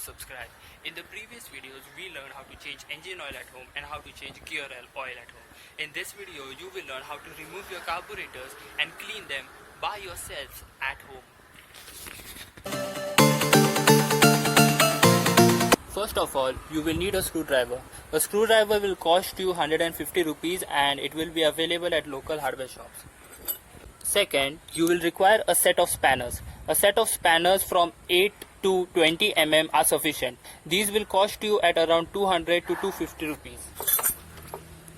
subscribe. In the previous videos, we learned how to change engine oil at home and how to change gear oil at home. In this video, you will learn how to remove your carburetors and clean them by yourselves at home. First of all, you will need a screwdriver. A screwdriver will cost you 150 rupees and it will be available at local hardware shops. Second, you will require a set of spanners. A set of spanners from 8 to 20 mm are sufficient. These will cost you at around 200 to 250 rupees.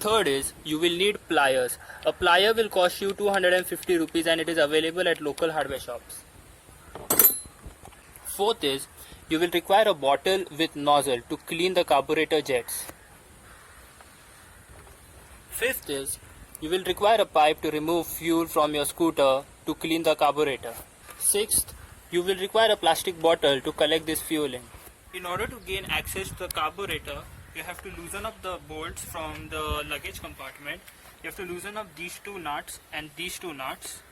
Third is, you will need pliers. A plier will cost you 250 rupees and it is available at local hardware shops. Fourth is, you will require a bottle with nozzle to clean the carburetor jets. Fifth is, you will require a pipe to remove fuel from your scooter to clean the carburetor. Sixth, you will require a plastic bottle to collect this fuel in. In order to gain access to the carburetor, you have to loosen up the bolts from the luggage compartment. You have to loosen up these two nuts and these two nuts.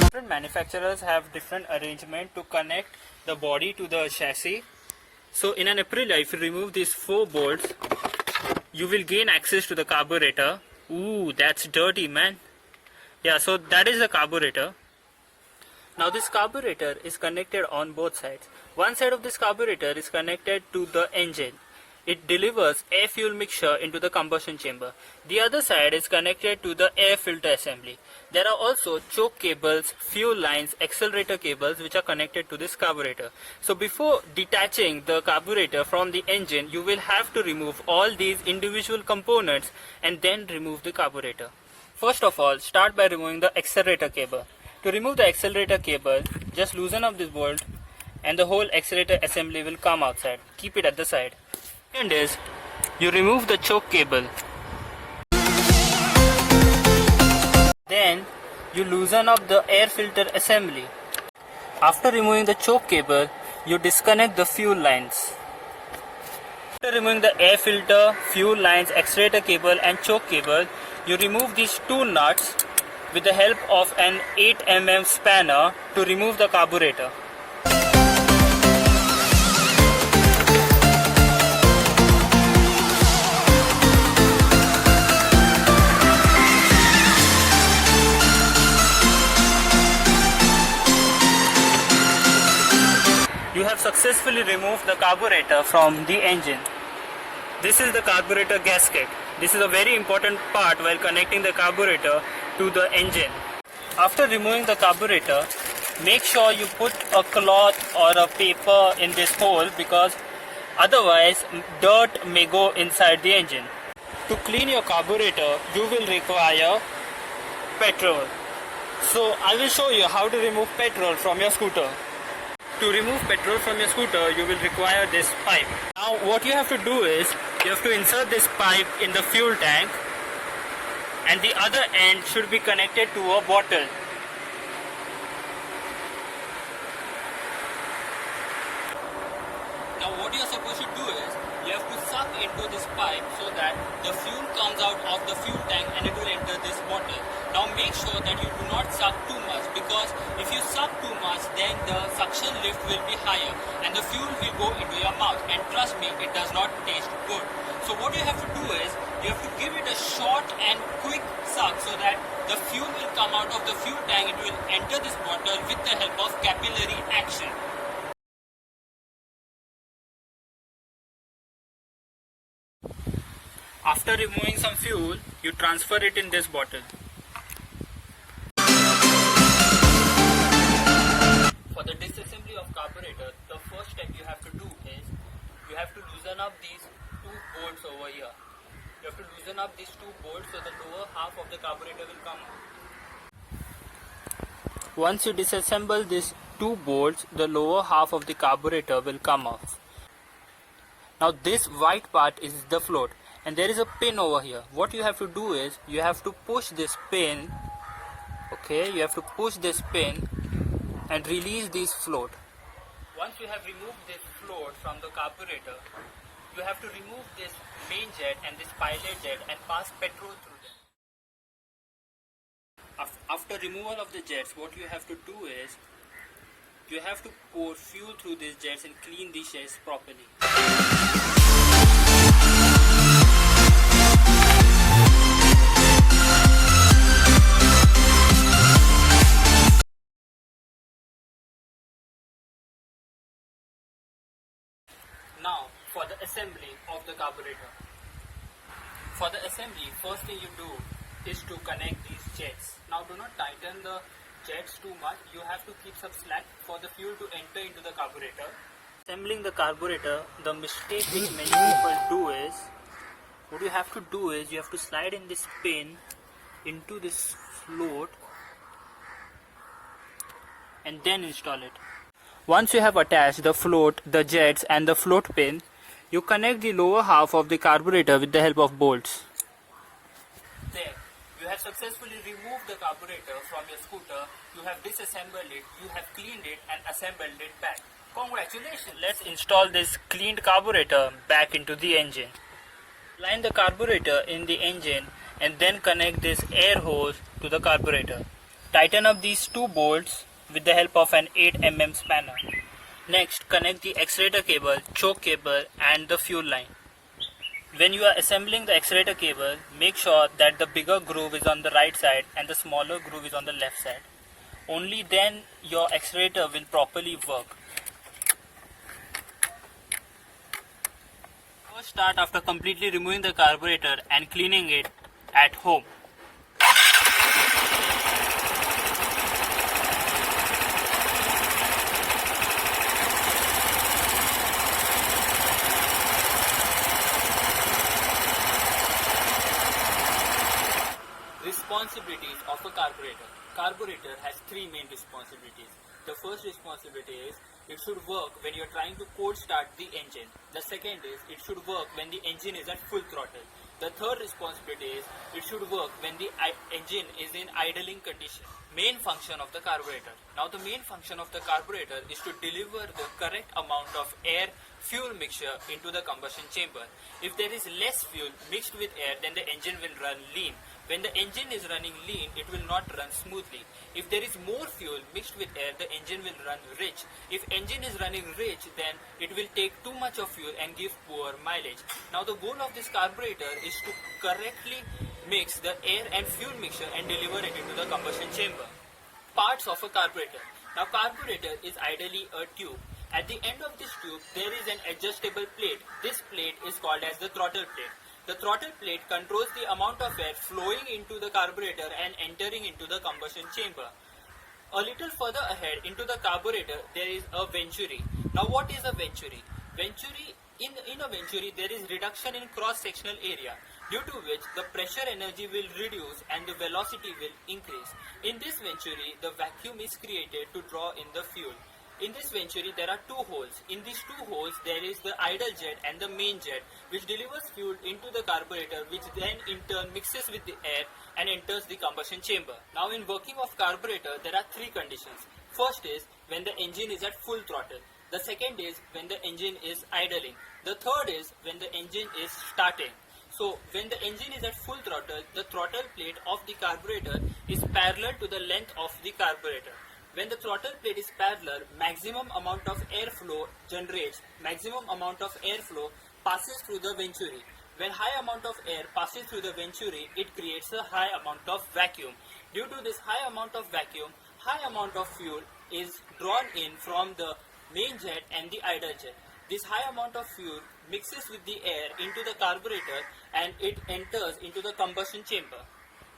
Different manufacturers have different arrangement to connect the body to the chassis. So in an Aprilia, if you remove these 4 bolts, you will gain access to the carburetor. Ooh, that's dirty, man. Yeah, so that is the carburetor. Now this carburetor is connected on both sides. One side of this carburetor is connected to the engine. It delivers air fuel mixture into the combustion chamber. The other side is connected to the air filter assembly. There are also choke cables, fuel lines, accelerator cables which are connected to this carburetor. So before detaching the carburetor from the engine, you will have to remove all these individual components and then remove the carburetor. First of all, start by removing the accelerator cable. To remove the accelerator cable, just loosen up this bolt and the whole accelerator assembly will come outside. Keep it at the side. Second is, you remove the choke cable. Then you loosen up the air filter assembly. After removing the choke cable, you disconnect the fuel lines. After removing the air filter, fuel lines, accelerator cable and choke cable, you remove these 2 nuts with the help of an 8 mm spanner to remove the carburetor. You have successfully removed the carburetor from the engine. This is the carburetor gasket. This is a very important part while connecting the carburetor to the engine. After removing the carburetor, make sure you put a cloth or a paper in this hole because otherwise dirt may go inside the engine. To clean your carburetor, you will require petrol. So I will show you how to remove petrol from your scooter. To remove petrol from your scooter, you will require this pipe. Now what you have to do is, you have to insert this pipe in the fuel tank and the other end should be connected to a bottle. Now what you are supposed to do is, you have to suck into this pipe so that the fuel comes out of the fuel tank and it will enter this bottle. Now make sure that you do not suck too much because if you suck too much then the suction lift will be higher and the fuel will go into your mouth, and trust me, it does not taste good. So what you have to do is, you have to give it a short and quick suck so that the fuel will come out of the fuel tank, it will enter this bottle with the help of capillary action. After removing some fuel, you transfer it in this bottle. For the disassembly of carburetor, the first step you have to do is, you have to loosen up these 2 bolts over here. You have to loosen up these 2 bolts so the lower half of the carburetor will come out. Once you disassemble these 2 bolts, the lower half of the carburetor will come off. Now this white part is the float and there is a pin over here. What you have to do is, you have to push this pin, okay, you have to push this pin and release this float. Once you have removed this float from the carburetor, you have to remove this main jet and this pilot jet and pass petrol through them. after removal of the jets, what you have to do is you have to pour fuel through these jets and clean these jets properly. Now for the assembly of the carburetor. For the assembly, first thing you do is to connect these jets. Now do not tighten the jets too much. You have to keep some slack for the fuel to enter into the carburetor. Assembling the carburetor, the mistake which many people do is, what you have to do is you have to slide in this pin into this float and then install it. Once you have attached the float, the jets and the float pin, you connect the lower half of the carburetor with the help of bolts. There, you have successfully removed the carburetor from your scooter, you have disassembled it, you have cleaned it and assembled it back. Congratulations! Let's install this cleaned carburetor back into the engine. Line the carburetor in the engine and then connect this air hose to the carburetor. Tighten up these two bolts with the help of an 8mm spanner. Next, connect the accelerator cable, choke cable and the fuel line. When you are assembling the accelerator cable, make sure that the bigger groove is on the right side and the smaller groove is on the left side. Only then your accelerator will properly work. First start after completely removing the carburetor and cleaning it at home. Responsibilities of a carburetor. Carburetor has three main responsibilities. The first responsibility is it should work when you are trying to cold start the engine. The second is it should work when the engine is at full throttle. The third responsibility is it should work when the engine is in idling condition. Main function of the carburetor. Now the main function of the carburetor is to deliver the correct amount of air fuel mixture into the combustion chamber. If there is less fuel mixed with air, then the engine will run lean. When the engine is running lean, it will not run smoothly. If there is more fuel mixed with air, the engine will run rich. If engine is running rich, then it will take too much of fuel and give poor mileage. Now the goal of this carburetor is to correctly mix the air and fuel mixture and deliver it into the combustion chamber. Parts of a carburetor. Now carburetor is ideally a tube. At the end of this tube, there is an adjustable plate. This plate is called as the throttle plate. The throttle plate controls the amount of air flowing into the carburetor and entering into the combustion chamber. A little further ahead into the carburetor, there is a venturi. Now what is a venturi? In a venturi, there is reduction in cross-sectional area, due to which the pressure energy will reduce and the velocity will increase. In this venturi, the vacuum is created to draw in the fuel. In this venturi, there are two holes. In these two holes, there is the idle jet and the main jet, which delivers fuel into the carburetor, which then in turn mixes with the air and enters the combustion chamber. Now in working of carburetor, there are three conditions. First is when the engine is at full throttle. The second is when the engine is idling. The third is when the engine is starting. So when the engine is at full throttle, the throttle plate of the carburetor is parallel to the length of the carburetor. When the throttle plate is parallel, maximum amount of airflow generates, maximum amount of airflow passes through the venturi. When high amount of air passes through the venturi, it creates a high amount of vacuum. Due to this high amount of vacuum, high amount of fuel is drawn in from the main jet and the idle jet. This high amount of fuel mixes with the air into the carburetor and it enters into the combustion chamber.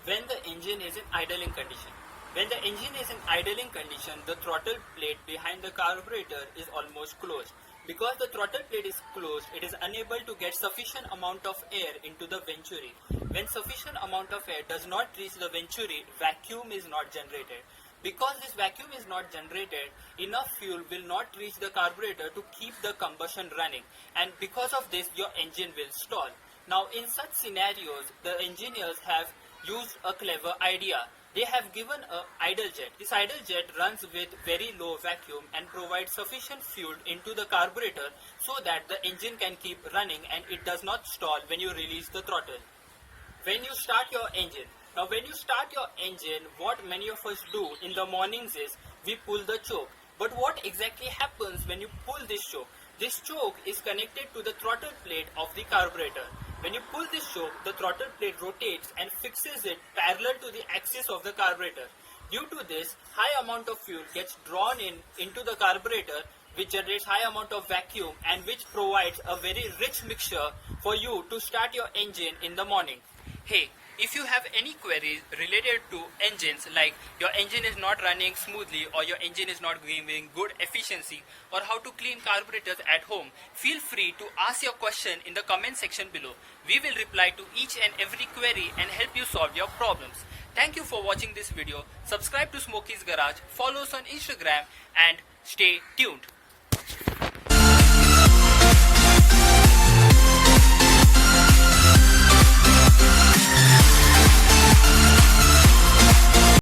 When the engine is in idling condition. When the engine is in idling condition, the throttle plate behind the carburetor is almost closed. Because the throttle plate is closed, it is unable to get sufficient amount of air into the venturi. When sufficient amount of air does not reach the venturi, vacuum is not generated. Because this vacuum is not generated, enough fuel will not reach the carburetor to keep the combustion running, and because of this, your engine will stall. Now, in such scenarios, the engineers have used a clever idea. They have given an idle jet. This idle jet runs with very low vacuum and provides sufficient fuel into the carburetor so that the engine can keep running and it does not stall when you release the throttle. When you start your engine, Now when you start your engine, what many of us do in the mornings is we pull the choke. But what exactly happens when you pull this choke? This choke is connected to the throttle plate of the carburetor. When you pull this choke, the throttle plate rotates and fixes it parallel to the axis of the carburetor. Due to this, high amount of fuel gets drawn into the carburetor, which generates high amount of vacuum and which provides a very rich mixture for you to start your engine in the morning. Hey, if you have any queries related to engines, like your engine is not running smoothly or your engine is not giving good efficiency, or how to clean carburetors at home, feel free to ask your question in the comment section below. We will reply to each and every query and help you solve your problems. Thank you for watching this video. Subscribe to Smokey's Garage, follow us on Instagram and stay tuned.